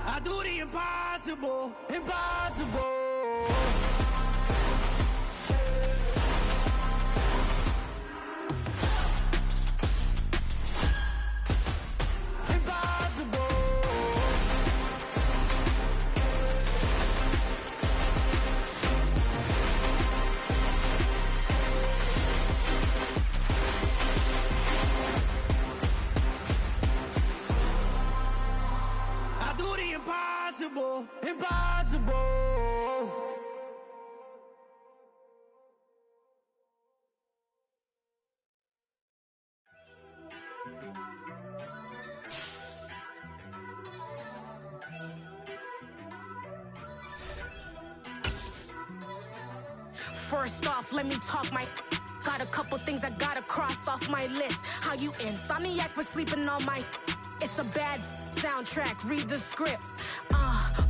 I do the impossible, impossible. Impossible, impossible. First off, let me talk my. Got a couple things I gotta cross off my list. How you insomniac for sleeping on my. It's a bad soundtrack, read the script.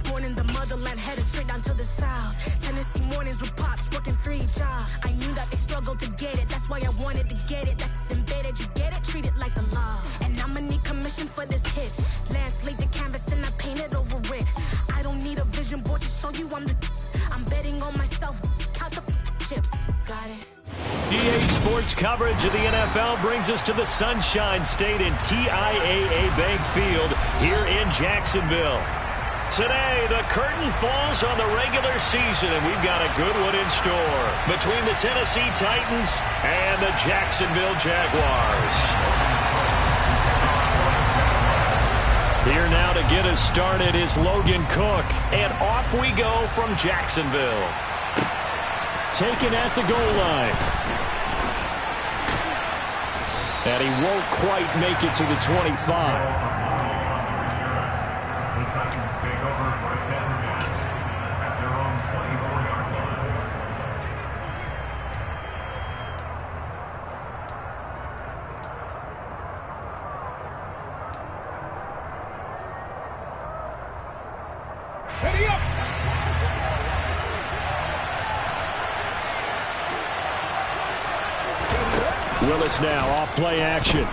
Born in the motherland, headed straight down to the south. Tennessee mornings with pops, working 3 jobs. I knew that they struggled to get it, that's why I wanted to get it. That embedded, you get it, treat it like the law. And I'ma need commission for this hit. Lance laid the canvas and I painted over it. I don't need a vision board to show you I'm betting on myself, count the chips, got it. EA Sports coverage of the NFL brings us to the Sunshine State in TIAA Bank Field here in Jacksonville. Today, the curtain falls on the regular season, and we've got a good one in store between the Tennessee Titans and the Jacksonville Jaguars. Here now to get us started is Logan Cook, and off we go from Jacksonville. Taken at the goal line. And he won't quite make it to the 25. Willis now off play action.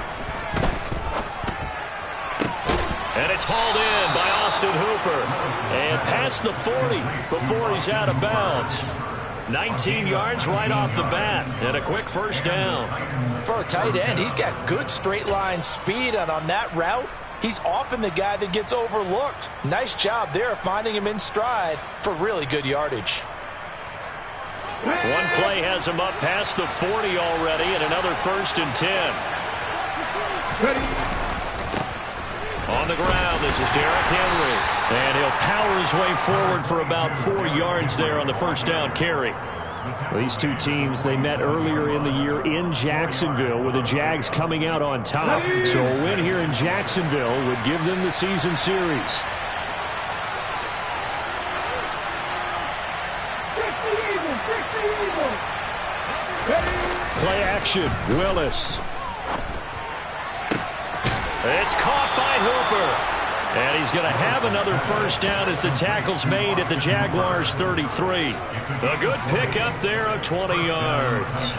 And it's hauled in by Austin Hooper. And past the 40 before he's out of bounds. 19 yards right off the bat. And a quick first down. For a tight end, he's got good straight line speed. And on that route, he's often the guy that gets overlooked. Nice job there finding him in stride for really good yardage. One play has him up past the 40 already, and another 1st and 10. On the ground, this is Derrick Henry. And he'll power his way forward for about 4 yards there on the first down carry. Well, these two teams, they met earlier in the year in Jacksonville with the Jags coming out on top. So a win here in Jacksonville would give them the season series. Play action, Willis. It's caught by Hooper. And he's going to have another first down as the tackle's made at the Jaguars' 33. A good pickup there of 20 yards.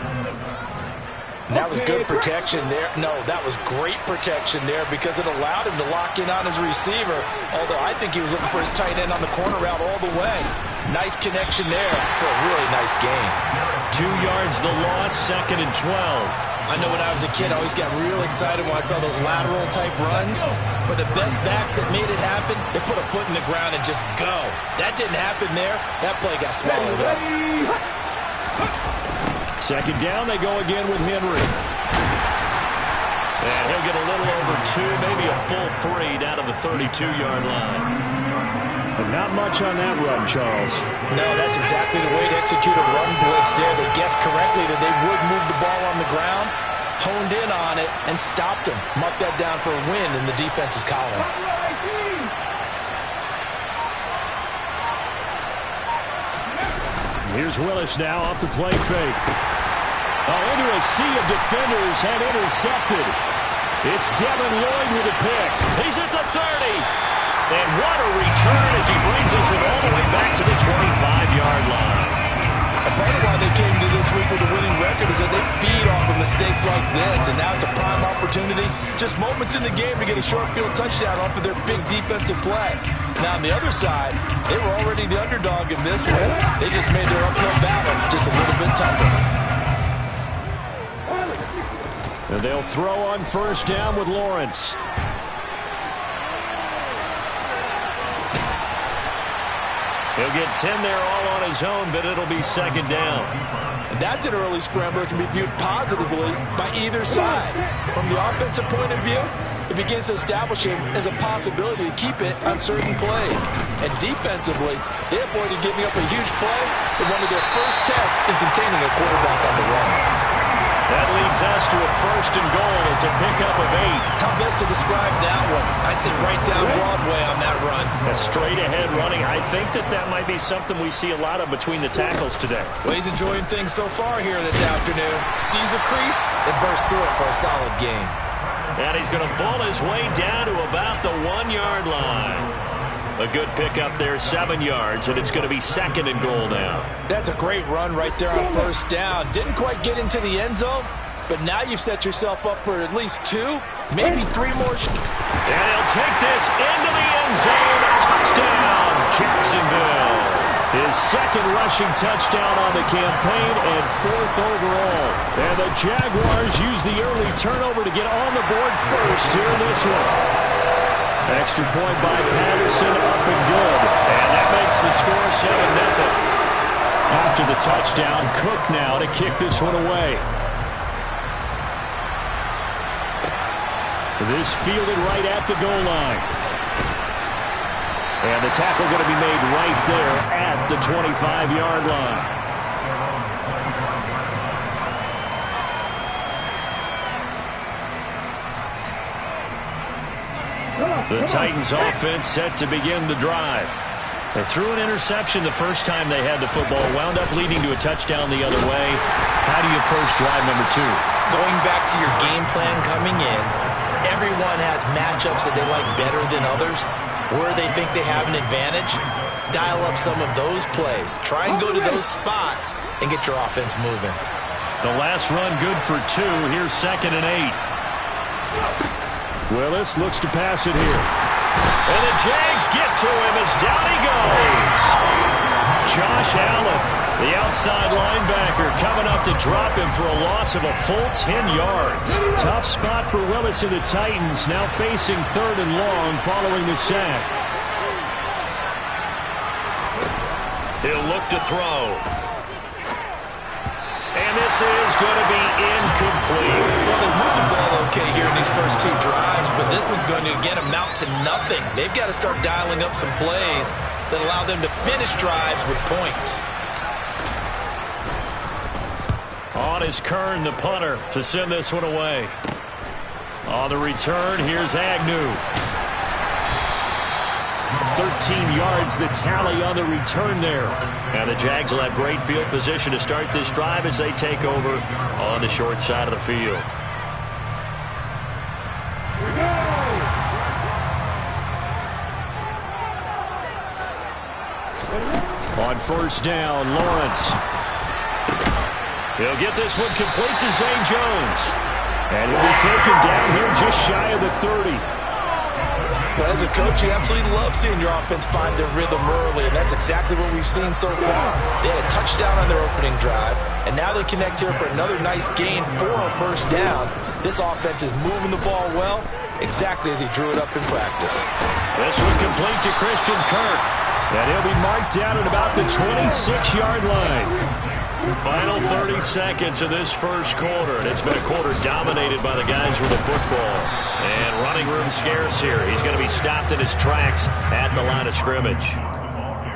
That was good protection there. No, that was great protection there because it allowed him to lock in on his receiver. Although I think he was looking for his tight end on the corner route all the way. Nice connection there for a really nice game. 2 yards the loss, 2nd and 12. I know when I was a kid, I always got real excited when I saw those lateral type runs. But the best backs that made it happen, they put a foot in the ground and just go. That didn't happen there. That play got swallowed up. 2nd down, they go again with Henry. And he'll get a little over 2, maybe a full 3 down to the 32-yard line. But not much on that run, Charles. No, that's exactly the way to execute a run blitz there. They guessed correctly that they would move the ball on the ground, honed in on it, and stopped him. Mark that down for a win in the defense's column. Here's Willis now off the play fake. Into a sea of defenders and intercepted. It's Devin Lloyd with a pick. He's at the 30. And what a return as he brings us all the way back to the 25-yard line. And part of why they came to this week with a winning record is that they feed off of mistakes like this. And now it's a prime opportunity, just moments in the game to get a short field touchdown off of their big defensive play. Now, on the other side, they were already the underdog in this one. They just made their uphill battle just a little bit tougher. And they'll throw on first down with Lawrence. He'll get 10 there all on his own, but it'll be second down. And that's an early scramble that can be viewed positively by either side. From the offensive point of view, it begins to establish him as a possibility to keep it on certain plays. And defensively, they avoided giving up a huge play in one of their first tests in containing a quarterback on the run. That leads us to a first and goal. It's a pickup of 8. How best to describe that one? I'd say right down Broadway on that run. A straight-ahead running. I think that might be something we see a lot of between the tackles today. Well, he's enjoying things so far here this afternoon. Sees a crease and bursts through it for a solid gain. And he's going to bull his way down to about the 1-yard line. A good pickup there, 7 yards, and it's going to be second and goal now. That's a great run right there on first down. Didn't quite get into the end zone, but now you've set yourself up for at least 2, maybe 3 more. And he'll take this into the end zone. A touchdown, Jacksonville. His second rushing touchdown on the campaign and 4th overall. And the Jaguars use the early turnover to get on the board first here in this one. Extra point by Patterson, up and good. And that makes the score 7-0. After the touchdown, Cook now to kick this one away. This fielded right at the goal line. And the tackle going to be made right there at the 25-yard line. The Titans offense set to begin the drive. They threw an interception the first time they had the football, wound up leading to a touchdown the other way. How do you approach drive number 2? Going back to your game plan coming in, everyone has matchups that they like better than others. Where they think they have an advantage, dial up some of those plays. Try and go to those spots and get your offense moving. The last run good for 2. Here's second and 8. Willis looks to pass it here. And the Jags get to him as down he goes. Josh Allen, the outside linebacker, coming up to drop him for a loss of a full 10 yards. Tough spot for Willis and the Titans, now facing 3rd and long following the sack. He'll look to throw. And this is going to be incomplete. Well, they moved the ball okay here in these first 2 drives, but this one's going to, again, amount to nothing. They've got to start dialing up some plays that allow them to finish drives with points. On is Kern, the punter, to send this one away. On the return, here's Agnew. 13 yards, the tally on the return there. And the Jags will have great field position to start this drive as they take over on the short side of the field. On first down, Lawrence. He'll get this one complete to Zay Jones. And he'll be taken down here just shy of the 30. Well, as a coach, you absolutely love seeing your offense find their rhythm early, and that's exactly what we've seen so far. They had a touchdown on their opening drive, and now they connect here for another nice gain for a first down. This offense is moving the ball well, exactly as he drew it up in practice. This one complete to Christian Kirk, and he'll be marked down at about the 26-yard line. Final 30 seconds of this first quarter, and it's been a quarter dominated by the guys with the football. And running room scarce here. He's going to be stopped in his tracks at the line of scrimmage.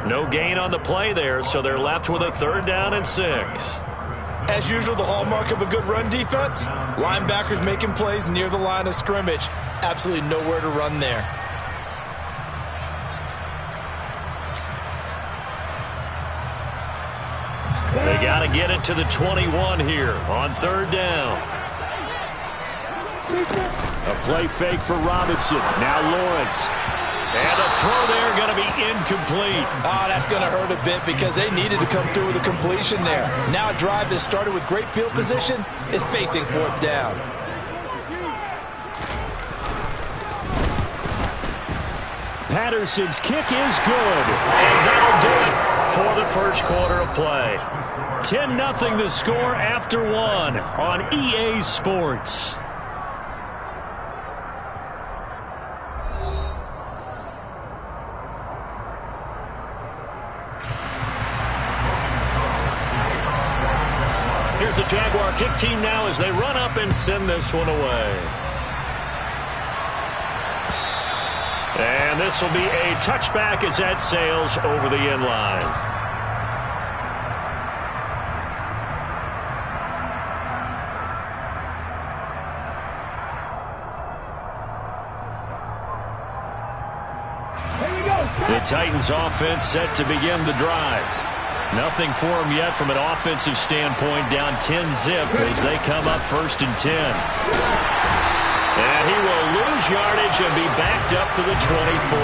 No gain on the play there, so they're left with a 3rd down and 6. As usual, the hallmark of a good run defense, linebackers making plays near the line of scrimmage. Absolutely nowhere to run there. They got to get it to the 21 here on 3rd down. A play fake for Robinson. Now Lawrence. And the throw there going to be incomplete. Oh, that's going to hurt a bit because they needed to come through with a completion there. Now a drive that started with great field position is facing 4th down. Patterson's kick is good. And that'll do it for the first quarter of play. 10-0 the score after one on EA Sports. Here's the Jaguar kick team now as they run up and send this one away. And this will be a touchback as that sails over the end line. The Titans offense set to begin the drive. Nothing for them yet from an offensive standpoint, down 10-zip as they come up 1st and 10. And he will lose yardage and be backed up to the 24.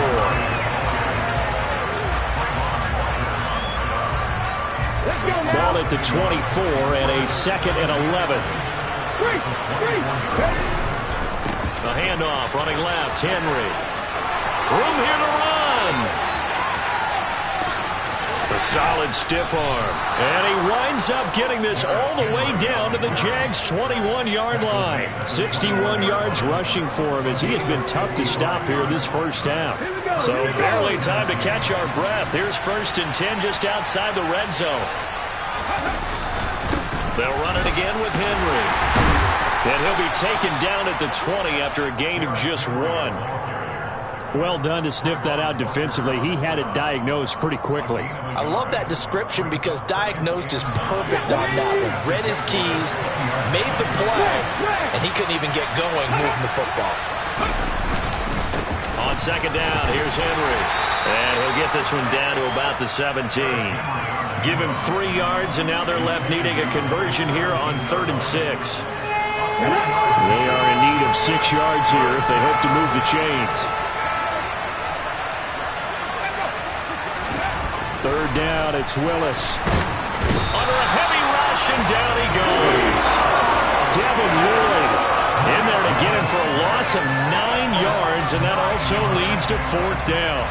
Ball at the 24 and a 2nd and 11. A handoff running left, Henry. Room here to run. A solid stiff arm. And he winds up getting this all the way down to the Jags' 21-yard line. 61 yards rushing for him as he has been tough to stop here this first half. So barely time to catch our breath. Here's 1st and 10 just outside the red zone. They'll run it again with Henry. And he'll be taken down at the 20 after a gain of just 1. Well done to sniff that out defensively. He had it diagnosed pretty quickly. I love that description because diagnosed is perfect on that one. Read his keys, made the play, and he couldn't even get going moving the football. On 2nd down, here's Henry. And he'll get this one down to about the 17. Give him 3 yards, and now they're left needing a conversion here on 3rd and 6. They are in need of 6 yards here if they hope to move the chains. 3rd down, it's Willis. Under a heavy rush, and down he goes. Devin Lloyd in there to get him for a loss of 9 yards, and that also leads to 4th down.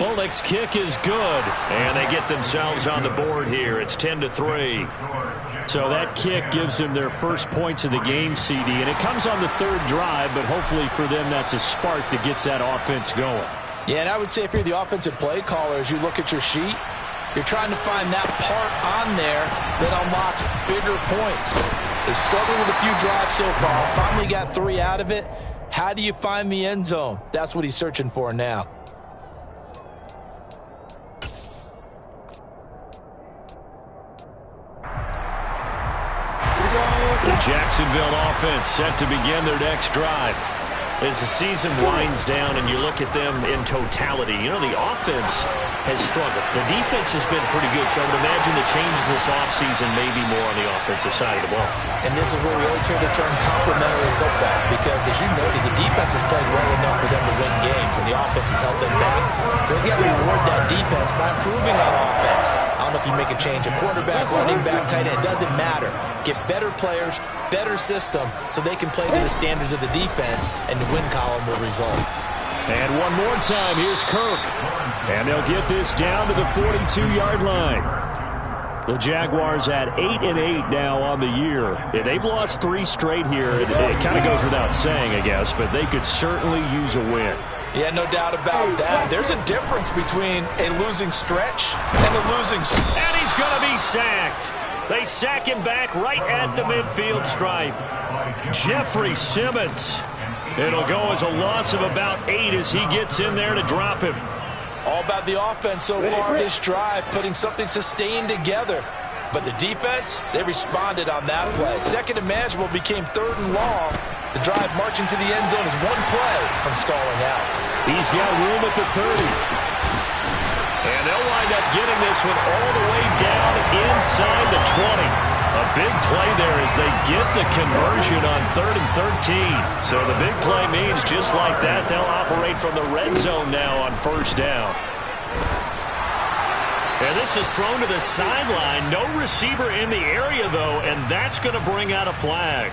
Bullock's kick is good, and they get themselves on the board here. It's 10-3. So that kick gives them their first points of the game, CD, and it comes on the 3rd drive, but hopefully for them that's a spark that gets that offense going. Yeah, and I would say if you're the offensive play caller, as you look at your sheet, you're trying to find that part on there that unlocks bigger points. They've struggled with a few drives so far, finally got 3 out of it. How do you find the end zone? That's what he's searching for now. The Jacksonville offense set to begin their next drive. As the season winds down and you look at them in totality, you know, the offense has struggled. The defense has been pretty good, so I would imagine the changes this offseason may be more on the offensive side of the ball. And this is where we always hear the term complementary football, because as you noted, the defense has played well enough for them to win games, and the offense has held them back. So they've got to reward that defense by improving on offense. I don't know if you make a change, a quarterback, running back, tight end, it doesn't matter. Get better players, better system, so they can play to the standards of the defense, and the win column will result. And one more time, here's Kirk. And they'll get this down to the 42-yard line. The Jaguars at 8-8 now on the year. Yeah, they've lost 3 straight here. It kind of goes without saying, I guess, but they could certainly use a win. Yeah, no doubt about that. There's a difference between a losing stretch and a losing... And he's going to be sacked. They sack him back right at the midfield stripe. Jeffrey Simmons. It'll go as a loss of about 8 as he gets in there to drop him. All about the offense so far this drive, putting something sustained together. But the defense, they responded on that play. 2nd and manageable became 3rd and long. The drive marching to the end zone is 1 play from stalling out. He's got room at the 30. And they'll wind up getting this one all the way down inside the 20. A big play there as they get the conversion on 3rd and 13. So the big play means just like that, they'll operate from the red zone now on 1st down. And this is thrown to the sideline. No receiver in the area, though, and that's going to bring out a flag.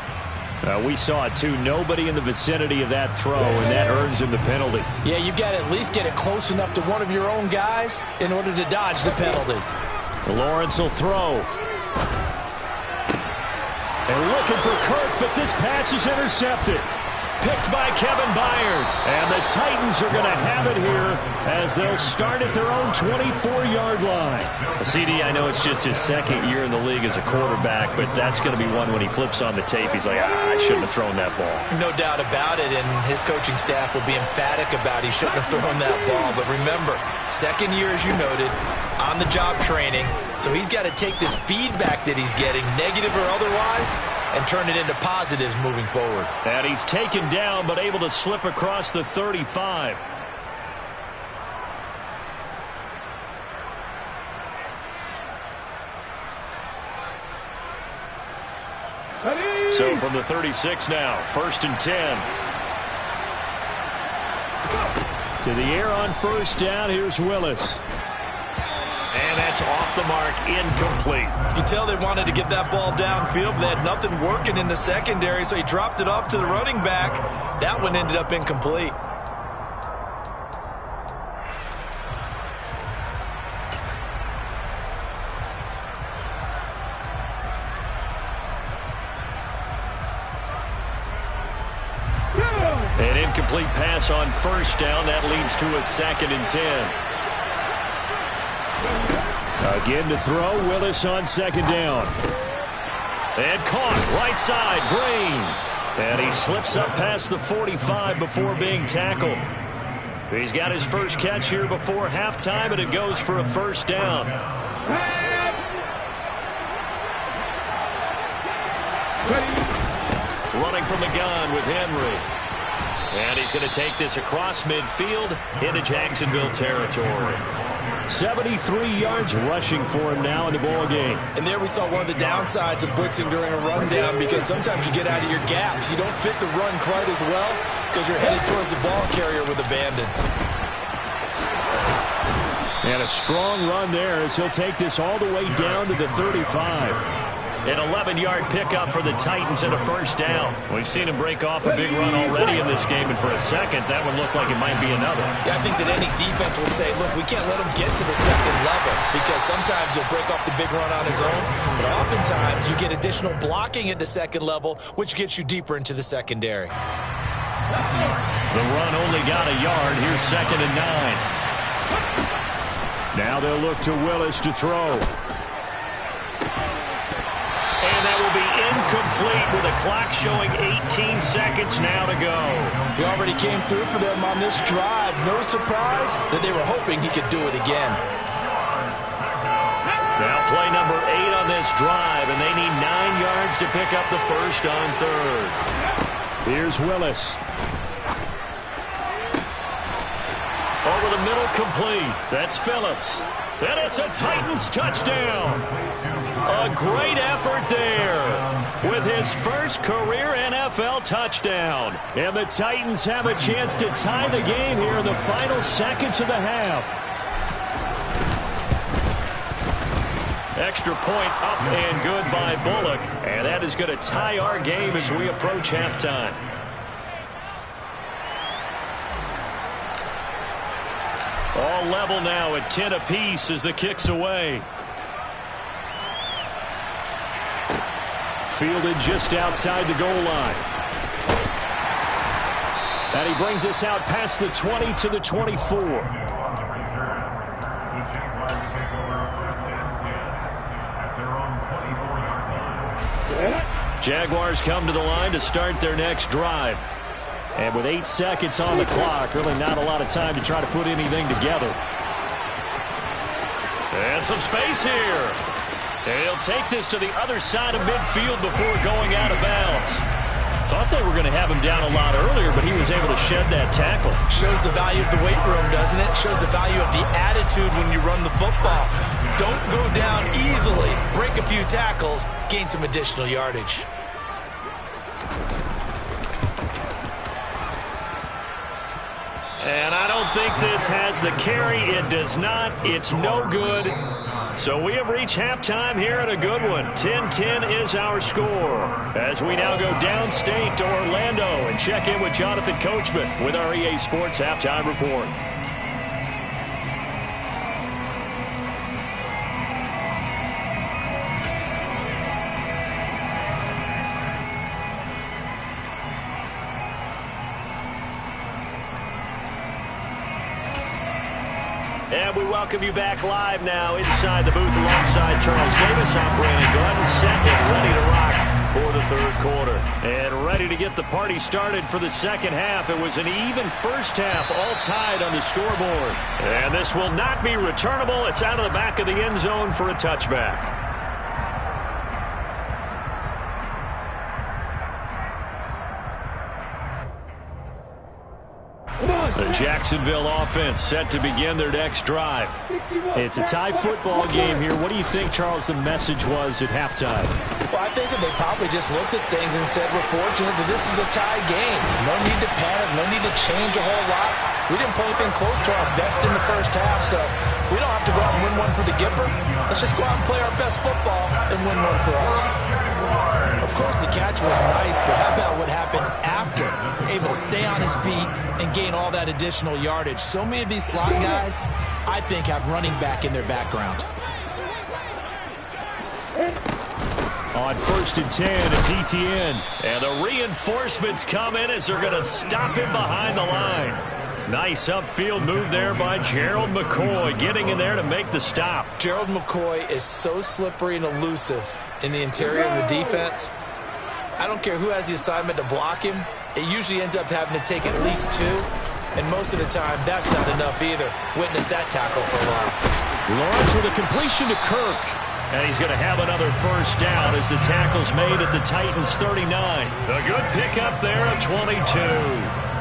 We saw it, too. Nobody in the vicinity of that throw, and that earns him the penalty. Yeah, you've got to at least get it close enough to one of your own guys in order to dodge the penalty. Lawrence will throw. And looking for Kirk, but this pass is intercepted. Picked by Kevin Byard. And the Titans are going to have it here as they'll start at their own 24-yard line. CD, I know it's just his second year in the league as a quarterback, but that's going to be one when he flips on the tape. He's like, I shouldn't have thrown that ball. No doubt about it, and his coaching staff will be emphatic about he shouldn't have thrown that ball. But remember, second year, as you noted, on-the-job training, so he's got to take this feedback that he's getting, negative or otherwise, and turn it into positives moving forward. And he's taken down, but able to slip across the 35. So from the 36 now, 1st and 10. To the air on first down, here's Willis. And that's off the mark, incomplete. You can tell they wanted to get that ball downfield, but they had nothing working in the secondary, so he dropped it off to the running back. That one ended up incomplete. An incomplete pass on first down. That leads to a 2nd and 10. Again to throw, Willis on 2nd down. And caught, right side, Green. And he slips up past the 45 before being tackled. He's got his first catch here before halftime, and it goes for a 1st down. Running from the gun with Henry. And he's going to take this across midfield into Jacksonville territory. 73 yards rushing for him now in the ball game. And there we saw one of the downsides of blitzing during a rundown, because sometimes you get out of your gaps. You don't fit the run quite as well because you're headed towards the ball carrier with abandon. And a strong run there as he'll take this all the way down to the 35. An 11-yard pickup for the Titans and a 1st down. We've seen him break off a big run already in this game, and for a second, that one looked like it might be another. Yeah, I think that any defense would say, look, we can't let him get to the 2nd level, because sometimes he'll break off the big run on his own, but oftentimes you get additional blocking at the 2nd level, which gets you deeper into the secondary. The run only got a yard. Here's 2nd and 9. Now they'll look to Willis to throw. And that will be incomplete with a clock showing 18 seconds now to go. He already came through for them on this drive. No surprise that they were hoping he could do it again. Now play number 8 on this drive, and they need 9 yards to pick up the 1st on 3rd. Here's Willis. Over the middle, complete. That's Phillips. And it's a Titans touchdown. A great effort there with his first career NFL touchdown. And the Titans have a chance to tie the game here in the final seconds of the half. Extra point up and good by Bullock. And that is going to tie our game as we approach halftime. All level now at 10 apiece as the kick's away. Fielded just outside the goal line. And he brings us out past the 20 to the 24. Jaguars come to the line to start their next drive. And with 8 seconds on the clock, really not a lot of time to try to put anything together. And some space here. And he'll take this to the other side of midfield before going out of bounds. Thought they were going to have him down a lot earlier, but he was able to shed that tackle. Shows the value of the weight room, doesn't it? Shows the value of the attitude when you run the football. Don't go down easily. Break a few tackles. Gain some additional yardage. And I don't think this has the carry. It does not. It's no good. So we have reached halftime here in a good one. 10-10 is our score. As we now go downstate to Orlando and check in with Jonathan Coachman with our EA Sports Halftime Report. And we welcome you back live now inside the booth alongside Charles Davis. I'm Brandon Gordon, set and ready to rock for the third quarter. And ready to get the party started for the second half. It was an even first half, all tied on the scoreboard. And this will not be returnable. It's out of the back of the end zone for a touchback. The Jacksonville offense set to begin their next drive. It's a tie football game here. What do you think, Charles, the message was at halftime? Well, I think that they probably just looked at things and said, we're fortunate that this is a tie game. No need to panic. No need to change a whole lot. We didn't play anything close to our best in the first half, so we don't have to go out and win one for the Gipper. Let's just go out and play our best football and win one for us. Of course, the catch was nice, but how about what happened after? Able to stay on his feet and gain all that additional yardage. So many of these slot guys, I think, have running back in their background. On 1st and 10, it's Etienne. And the reinforcements come in as they're going to stop him behind the line. Nice upfield move there by Gerald McCoy, getting in there to make the stop. Gerald McCoy is so slippery and elusive in the interior of the defense. I don't care who has the assignment to block him. It usually ends up having to take at least two. And most of the time, that's not enough either. Witness that tackle for loss. Lawrence with a completion to Kirk. And he's going to have another first down as the tackle's made at the Titans' 39. A good pickup there at 22.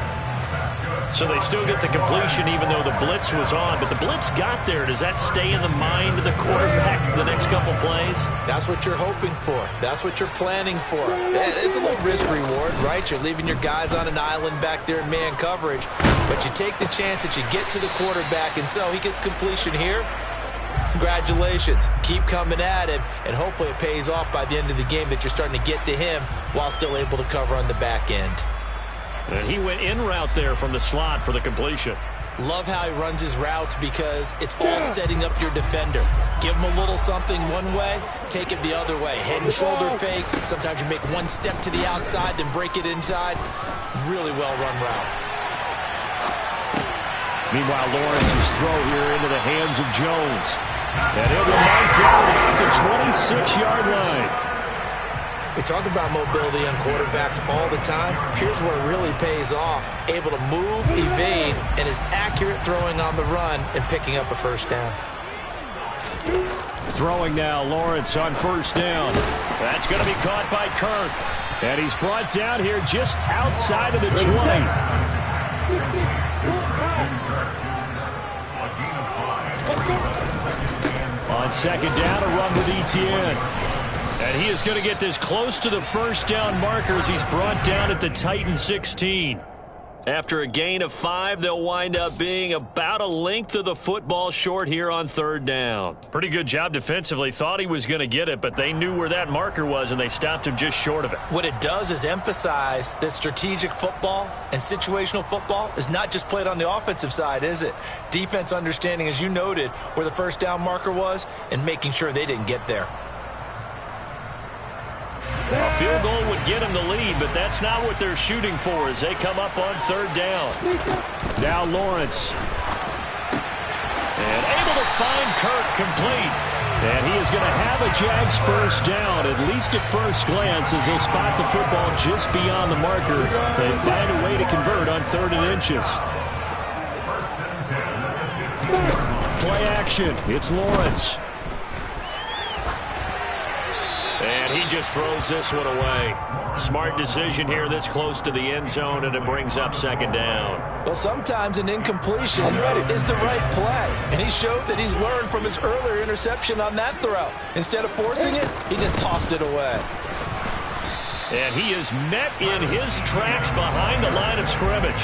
So they still get the completion even though the blitz was on. But the blitz got there. Does that stay in the mind of the quarterback the next couple plays? That's what you're hoping for. That's what you're planning for. It's a little risk reward, right? You're leaving your guys on an island back there in man coverage. But you take the chance that you get to the quarterback, and so he gets completion here. Congratulations. Keep coming at him, and hopefully it pays off by the end of the game that you're starting to get to him while still able to cover on the back end. And he went in route there from the slot for the completion. Love how he runs his routes because it's all setting up your defender. Give him a little something one way, take it the other way. Head and shoulder fake. Sometimes you make one step to the outside, then break it inside. Really well-run route. Meanwhile, Lawrence's throw here into the hands of Jones. And he'll be knocked down about the 26-yard line. We talk about mobility on quarterbacks all the time. Here's where it really pays off. Able to move, evade, and is accurate throwing on the run and picking up a first down. Throwing now, Lawrence on first down. That's going to be caught by Kirk. And he's brought down here just outside of the 20. On second down, a run with Etienne. And he is going to get this close to the first down marker as he's brought down at the Titan 16. After a gain of 5, they'll wind up being about a length of the football short here on third down. Pretty good job defensively. Thought he was going to get it, but they knew where that marker was, and they stopped him just short of it. What it does is emphasize that strategic football and situational football is not just played on the offensive side, is it? Defense understanding, as you noted, where the first down marker was and making sure they didn't get there. A field goal would get him the lead, but that's not what they're shooting for as they come up on third down. Now Lawrence. And able to find Kirk complete. And he is going to have a Jags first down, at least at first glance, as they'll spot the football just beyond the marker. They find a way to convert on 3rd and inches. Play action. It's Lawrence. And he just throws this one away. Smart decision here this close to the end zone, and it brings up second down. Well, sometimes an incompletion is the right play. And he showed that he's learned from his earlier interception on that throw. Instead of forcing it, he just tossed it away. And he is met in his tracks behind the line of scrimmage.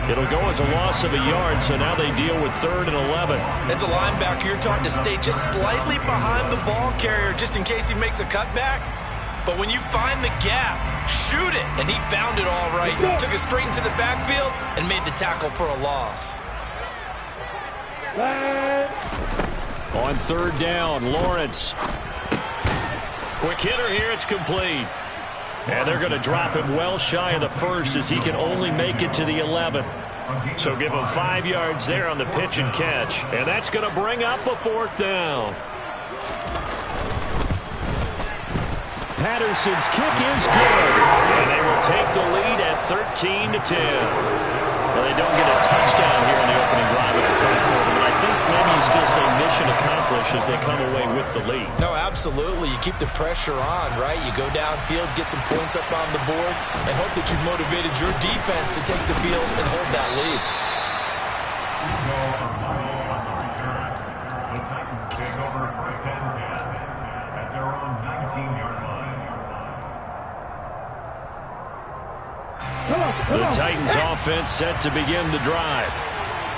It'll go as a loss of a yard, so now they deal with 3rd and 11. As a linebacker, you're taught to stay just slightly behind the ball carrier just in case he makes a cutback. But when you find the gap, shoot it. And he found it all right. Took it straight into the backfield and made the tackle for a loss. On 3rd down, Lawrence. Quick hitter here, it's complete. And they're going to drop him well shy of the 1st as he can only make it to the 11. So give him 5 yards there on the pitch and catch. And that's going to bring up a 4th down. Patterson's kick is good. And they will take the lead at 13-10. Well, they don't get a touchdown here in the opening drive of the 3rd quarter, but I think maybe you still say mission accomplished as they come away with the lead. No, absolutely. You keep the pressure on, right? You go downfield, get some points up on the board, and hope that you've motivated your defense to take the field and hold that lead. The Titans take over 1st and 10 at their own 19-yard line. The Titans offense set to begin the drive.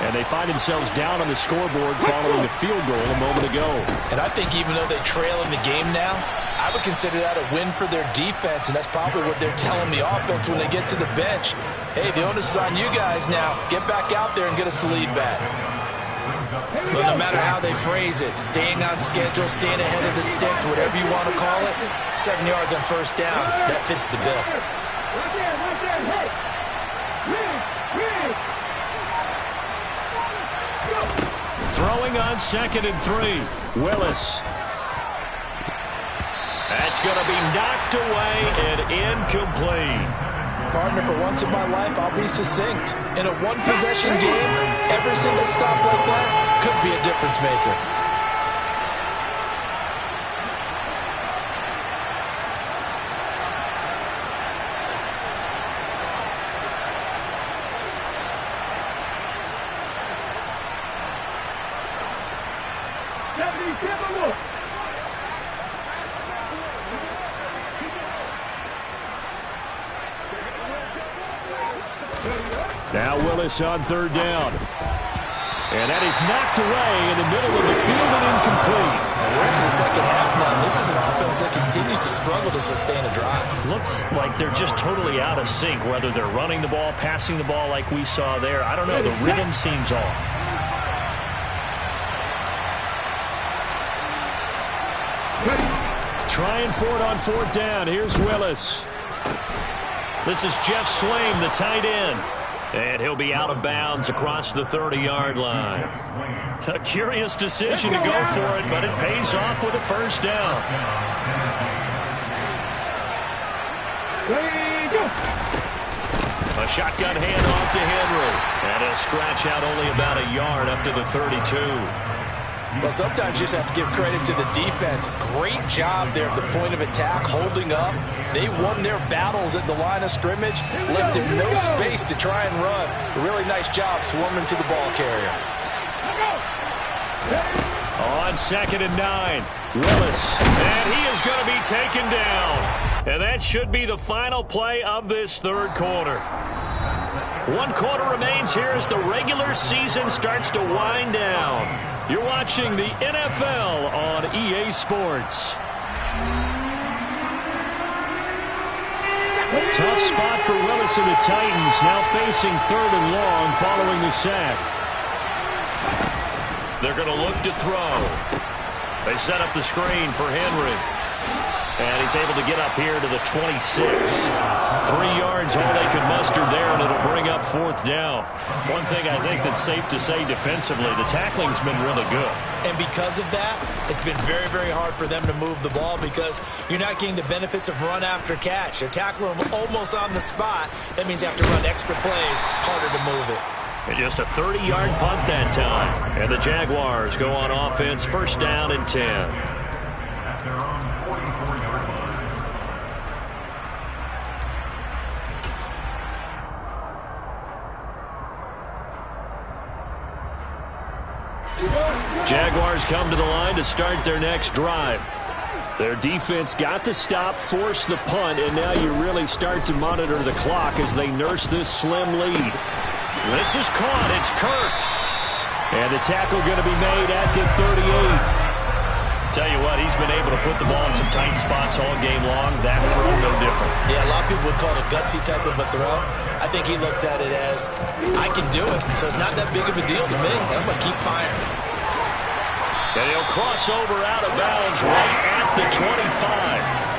And they find themselves down on the scoreboard following the field goal a moment ago. And I think even though they trail in the game now, I would consider that a win for their defense, and that's probably what they're telling the offense when they get to the bench. Hey, the onus is on you guys now. Get back out there and get us the lead back. But no matter how they phrase it, staying on schedule, staying ahead of the sticks, whatever you want to call it, 7 yards on 1st down, that fits the bill. Throwing on 2nd and 3. Willis. That's going to be knocked away and incomplete. Partner, for once in my life, I'll be succinct. In a one-possession game, every single stop like that could be a difference maker. Now Willis on 3rd down. And that is knocked away in the middle of the field and incomplete. And we're into the 2nd half now. This is an offense that continues to struggle to sustain a drive. Looks like they're just totally out of sync, whether they're running the ball, passing the ball like we saw there. I don't know. The rhythm seems off. Trying for it on 4th down. Here's Willis. This is Jeff Swaim, the tight end. And he'll be out of bounds across the 30-yard line. A curious decision to go for it, but it pays off with a 1st down. A shotgun handoff to Henry. And he'll scratch out only about a yard up to the 32. Well, sometimes you just have to give credit to the defense. Great job there at the point of attack, holding up. They won their battles at the line of scrimmage, left him no space to try and run. A really nice job swarming to the ball carrier. On 2nd and 9, Willis. And he is going to be taken down. And that should be the final play of this 3rd quarter. 1 quarter remains here as the regular season starts to wind down. You're watching the NFL on EA Sports. Tough spot for Willis and the Titans, now facing 3rd and long following the sack. They're going to look to throw. They set up the screen for Henry. And he's able to get up here to the 26. 3 yards, all they could muster there, and it'll bring up 4th down. One thing I think that's safe to say defensively, the tackling's been really good. And because of that, it's been very, very hard for them to move the ball because you're not getting the benefits of run after catch. They're tackling them almost on the spot. That means you have to run extra plays, harder to move it. And just a 30-yard punt that time. And the Jaguars go on offense, 1st down and 10. At their own 44-yard line. Jaguars come to the line to start their next drive. Their defense got the stop, forced the punt, and now you really start to monitor the clock as they nurse this slim lead. This is caught. It's Kirk. And the tackle going to be made at the 38. Tell you what, he's been able to put the ball in some tight spots all game long. That throw, no different. Yeah, a lot of people would call it a gutsy type of a throw. I think he looks at it as, I can do it, so it's not that big of a deal to me, and I'm going to keep firing. And he'll cross over out of bounds right at the 25.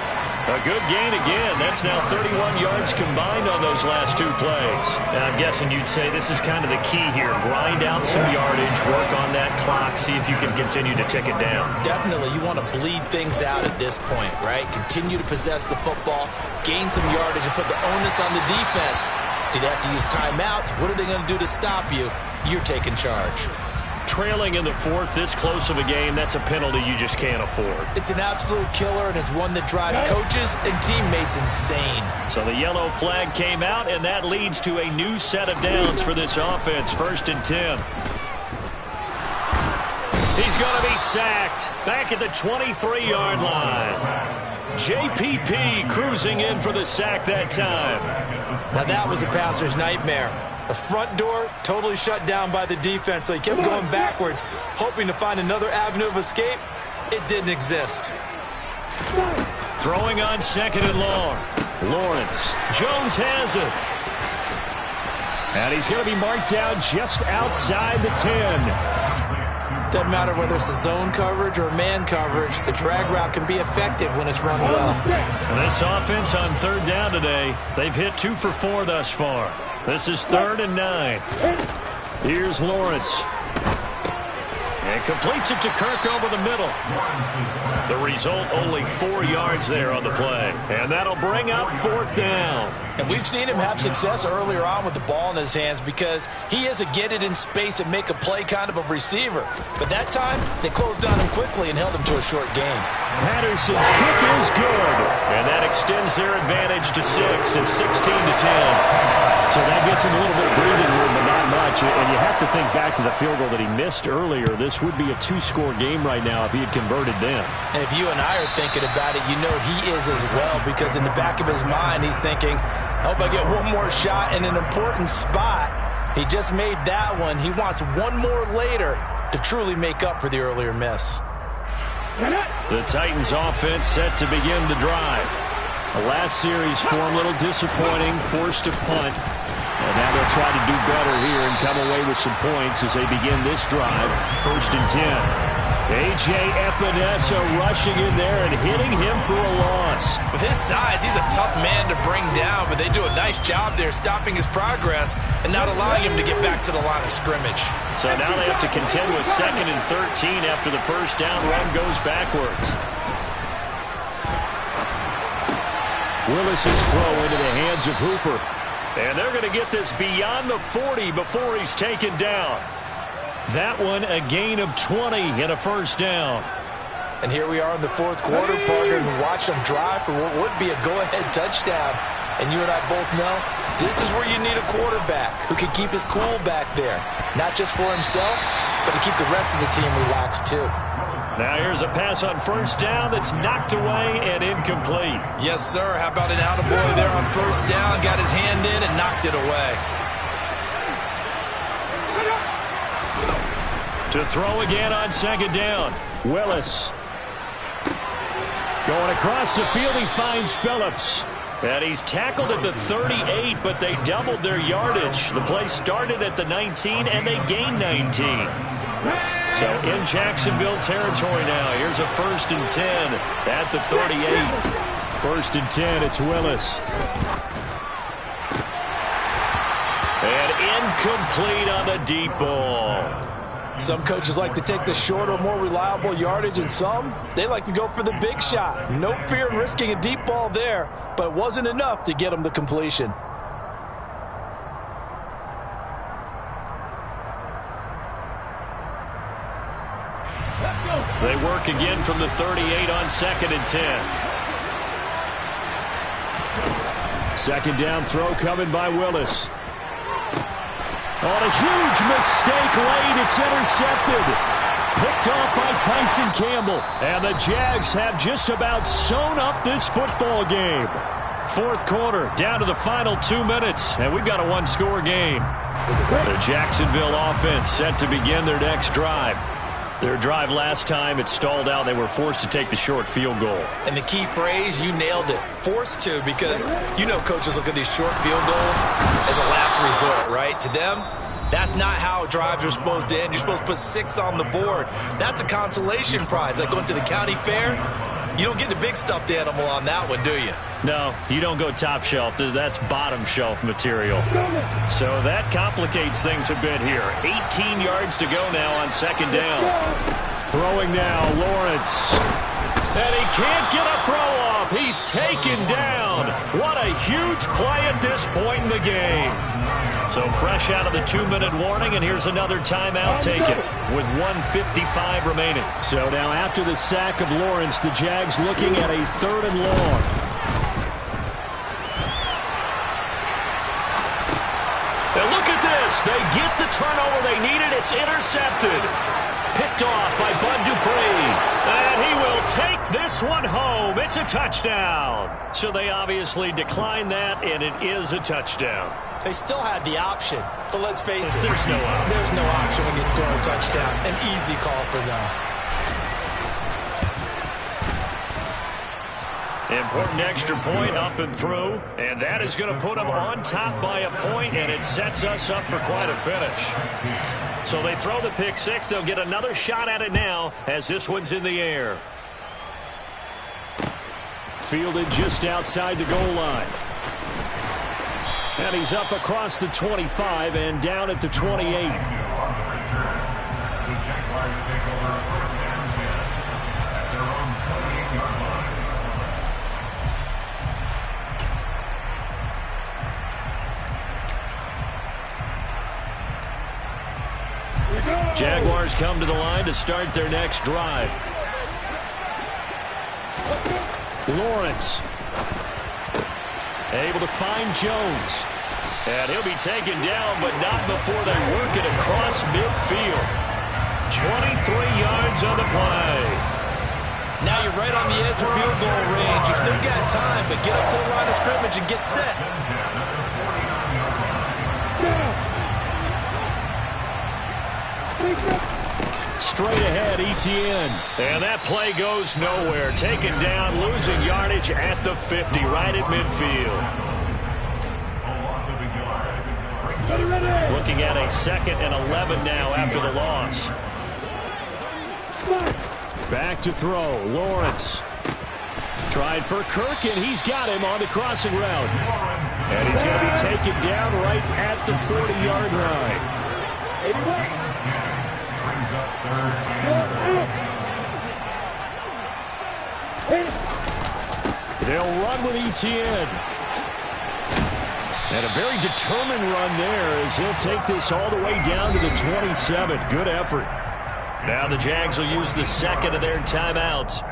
A good gain again. That's now 31 yards combined on those last two plays. And I'm guessing you'd say this is kind of the key here. Grind out some yardage, work on that clock, see if you can continue to tick it down. Definitely, you want to bleed things out at this point, right? Continue to possess the football, gain some yardage, and put the onus on the defense. Do they have to use timeouts? What are they going to do to stop you? You're taking charge. Trailing in the fourth, this close of a game, that's a penalty you just can't afford. It's an absolute killer, and it's one that drives coaches and teammates insane. So the yellow flag came out, and that leads to a new set of downs for this offense. 1st and 10. He's going to be sacked back at the 23-yard line. JPP cruising in for the sack that time. Now that was a passer's nightmare. The front door totally shut down by the defense, so he kept going backwards, hoping to find another avenue of escape. It didn't exist. Throwing on 2nd and long. Lawrence. Jones has it. And he's going to be marked down just outside the 10. Doesn't matter whether it's a zone coverage or man coverage, the drag route can be effective when it's run well. And this offense on 3rd down today, they've hit 2 for 4 thus far. This is 3rd and 9. Here's Lawrence. And completes it to Kirk over the middle. The result, only 4 yards there on the play. And that'll bring up 4th down. And we've seen him have success earlier on with the ball in his hands because he is a get it in space and make a play kind of a receiver. But that time, they closed on him quickly and held him to a short gain. Patterson's kick is good. And that extends their advantage to 6. It's 16-10. So that gets him a little bit of breathing room, but not much. And you have to think back to the field goal that he missed earlier. This would be a 2-score game right now if he had converted then. And if you and I are thinking about it, you know he is as well, because in the back of his mind, he's thinking, I hope I get one more shot in an important spot. He just made that one. He wants one more later to truly make up for the earlier miss. The Titans offense set to begin the drive. The last series form a little disappointing, forced to punt. And now they'll try to do better here and come away with some points as they begin this drive. 1st and 10. A.J. Epinesa rushing in there and hitting him for a loss. With his size, he's a tough man to bring down, but they do a nice job there stopping his progress and not allowing him to get back to the line of scrimmage. So now they have to contend with 2nd and 13 after the first down run goes backwards. Willis's throw into the hands of Hooper. And they're going to get this beyond the 40 before he's taken down. That one a gain of 20 and a 1st down. And here we are in the 4th quarter, partner, and watch them drive for what would be a go-ahead touchdown. And you and I both know this is where you need a quarterback who can keep his cool back there. Not just for himself, but to keep the rest of the team relaxed too. Now here's a pass on 1st down that's knocked away and incomplete. Yes, sir. How about an attaboy there on 1st down? Got his hand in and knocked it away. To throw again on 2nd down. Willis. Going across the field, he finds Phillips. And he's tackled at the 38, but they doubled their yardage. The play started at the 19, and they gained 19. So in Jacksonville territory now. Here's a 1st and 10 at the 38. 1st and 10, it's Willis. And incomplete on the deep ball. Some coaches like to take the shorter, more reliable yardage, and some, they like to go for the big shot. No fear in risking a deep ball there, but it wasn't enough to get them the completion. They work again from the 38 on 2nd and 10. 2nd down throw coming by Willis. On a huge mistake late, it's intercepted. Picked off by Tyson Campbell. And the Jags have just about sewn up this football game. Fourth quarter, down to the final 2 minutes, and we've got a one-score game. The Jacksonville offense set to begin their next drive. Their drive last time, it stalled out. They were forced to take the short field goal. And the key phrase, you nailed it, forced to, because you know coaches look at these short field goals as a last resort, right? To them, that's not how drives are supposed to end. You're supposed to put 6 on the board. That's a consolation prize. Like going to the county fair, you don't get the big stuffed animal on that one, do you? No, you don't go top shelf. That's bottom shelf material. So that complicates things a bit here. 18 yards to go now on second down. Throwing now, Lawrence. And he can't get a throw off. He's taken down. What a huge play at this point in the game. So fresh out of the 2-minute warning, and here's another timeout taken with 1:55 remaining. So now after the sack of Lawrence, the Jags looking at a 3rd and long. And look at this. They get the turnover they needed. It's intercepted. Picked off by Bud Dupree. And he will take this one home. It's a touchdown. So they obviously declined that, and it is a touchdown. They still had the option, but let's face it. There's no option. There's no option when you score a touchdown. An easy call for them. Important extra point up and through, and that is going to put them on top by a point, and it sets us up for quite a finish. So they throw the pick six. They'll get another shot at it now as this one's in the air. Fielded just outside the goal line. And he's up across the 25 and down at the 28. Jaguars come to the line to start their next drive. Lawrence able to find Jones. And he'll be taken down, but not before they work it across midfield. 23 yards on the play. Now you're right on the edge of field goal range. You still got time, but get up to the line of scrimmage and get set. Straight ahead, Etienne. And that play goes nowhere. Taken down, losing yardage at the 50, right at midfield. Looking at a 2nd and 11 now after the loss. Back to throw, Lawrence. Tried for Kirk, and he's got him on the crossing route. And he's going to be taken down right at the 40-yard line. They'll run with Etienne. And a very determined run there as he'll take this all the way down to the 27. Good effort. Now the Jags will use the 2nd of their timeouts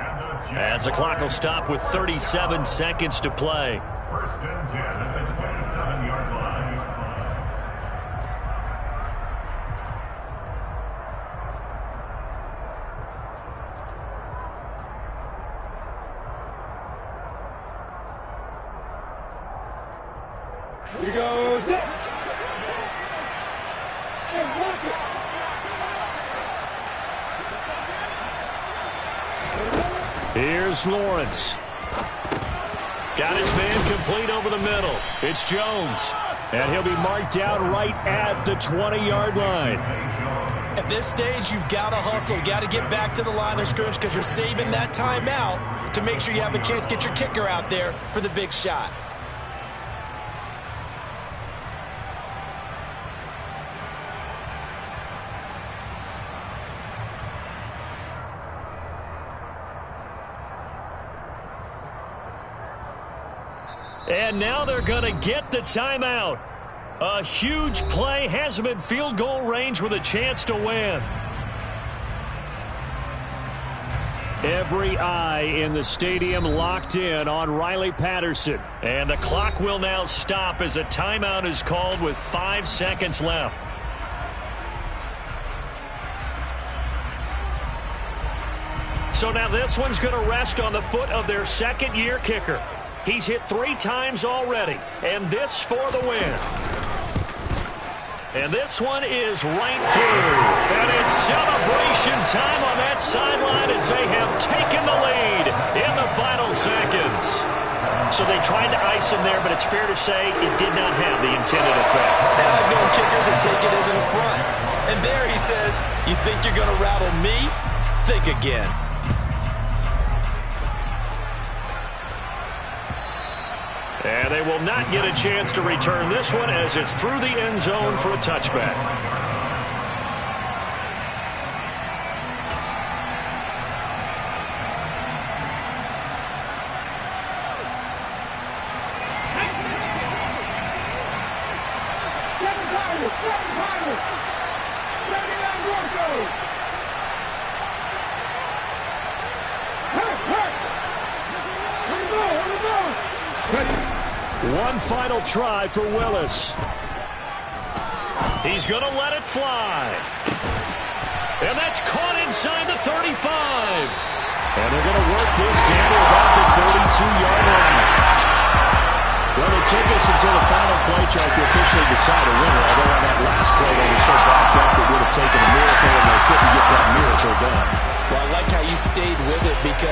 as the clock will stop with 37 seconds to play. 1st and 10 at the 27-yard line. Here goes it. Here's Lawrence. Got his man complete over the middle. It's Jones. And he'll be marked down right at the 20-yard line. At this stage, you've got to hustle. Got to get back to the line of scrimmage because you're saving that timeout to make sure you have a chance to get your kicker out there for the big shot. And now they're going to get the timeout. A huge play has them in field goal range with a chance to win. Every eye in the stadium locked in on Riley Patterson. And the clock will now stop as a timeout is called with 5 seconds left. So now this one's going to rest on the foot of their second-year kicker. He's hit 3 times already, and this for the win. And this one is right through. And it's celebration time on that sideline as they have taken the lead in the final seconds. So they tried to ice him there, but it's fair to say it did not have the intended effect. And I've known kickers that take it as an affront. And there he says, you think you're going to rattle me? Think again. And they will not get a chance to return this one as it's through the end zone for a touchback. One final try for Willis. He's going to let it fly. And that's caught inside the 35. And they're going to work this down to about the 32-yard line. Well, it took us until the final play chart to officially decide a winner, although on that last play they were so backed up it would have taken a miracle and they couldn't get that miracle done. Well, I like how you stayed with it because